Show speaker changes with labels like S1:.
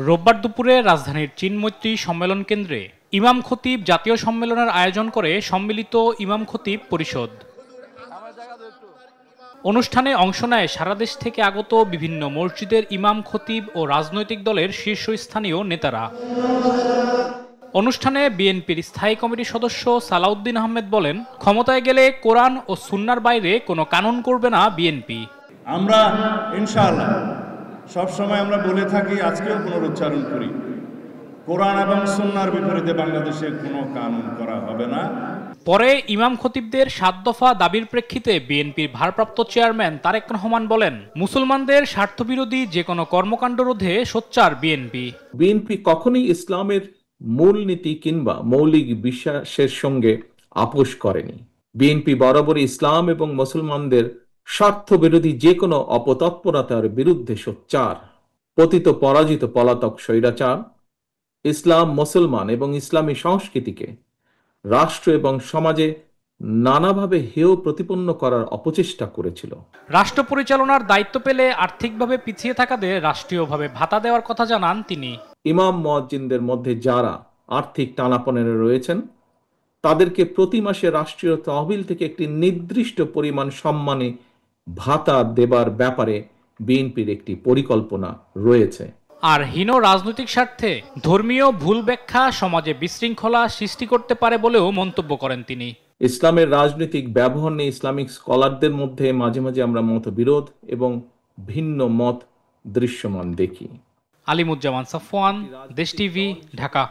S1: রোববার দুপুরে রাজধানীর চীনমৈত্রী সম্মেলন কেন্দ্রে ইমাম খতিব জাতীয় সম্মেলনের আয়োজন করে সম্মিলিত ইমাম খতিব পরিষদ। অনুষ্ঠানে অংশ নেয় সারা দেশ থেকে আগত বিভিন্ন মসজিদের ইমাম খতিব ও রাজনৈতিক দলের শীর্ষস্থানীয় নেতারা। অনুষ্ঠানে বিএনপির স্থায়ী কমিটির সদস্য সালাউদ্দিন আহমেদ বলেন, ক্ষমতায় গেলে কোরআন ও সুন্নাহর বাইরে কোনো কানুন করবে না বিএনপি।
S2: আমরা ইনশাআল্লাহ সবসময় আমরা বলে থাকি, আজকেও পুনরুচ্চারণ করি, কোরআন এবং সুন্নাহর বিপরীতে বাংলাদেশে কোনো কানুন করা হবে না।
S1: পরে ইমাম খতিবদের ৭ দফা দাবির প্রেক্ষিতে বিএনপির ভারপ্রাপ্ত চেয়ারম্যান তারেক রহমান বলেন, মুসলমানদের স্বার্থবিরোধী যে কোনো কর্মকাণ্ড রোধে সোচ্চার বিএনপি।
S3: বিএনপি কখনোই ইসলামের মূলনীতি কিংবা মৌলিক বিশ্বাসের সঙ্গে আপোষ করেনি। বিএনপি বরাবরই ইসলাম এবং মুসলমানদের স্বার্থবিরোধী যে কোনো অপতৎপরতার বিরুদ্ধে সোচ্চার। পতিত পরাজিত পলাতক স্বৈরাচার ইসলাম, মুসলমান এবং ইসলামী সংস্কৃতিকে রাষ্ট্র এবং সমাজে নানাভাবে হেয় প্রতিপন্ন করার অপচেষ্টা করেছিল।
S1: রাষ্ট্র পরিচালনার দায়িত্ব পেলে আর্থিকভাবে পিছিয়ে থাকাদের রাষ্ট্রীয়ভাবে ভাতা দেওয়ার কথা জানান তিনি।
S3: ইমাম মুয়াজ্জিনদের মধ্যে যারা আর্থিক টানাপোড়েনে রয়েছেন তাদেরকে প্রতি মাসে রাষ্ট্রীয় তহবিল থেকে একটি নির্দিষ্ট পরিমাণ সম্মানী ভাতা দেবার ব্যাপারে বিএনপির একটি পরিকল্পনা রয়েছে।
S1: আর হীন রাজনৈতিক স্বার্থে ধর্মীয় ভুল ব্যাখ্যা সমাজে বিশৃঙ্খলা সৃষ্টি করতে পারে বলেও মন্তব্য করেন তিনি।
S3: ইসলামের রাজনৈতিক ব্যবহার নিয়ে ইসলামিক স্কলারদের মধ্যে মাঝে মাঝে আমরা মতবিরোধ এবং ভিন্ন মত দৃশ্যমান দেখি।
S1: আলিমুজ্জামান সাফওয়ান, দেশ টিভি, ঢাকা।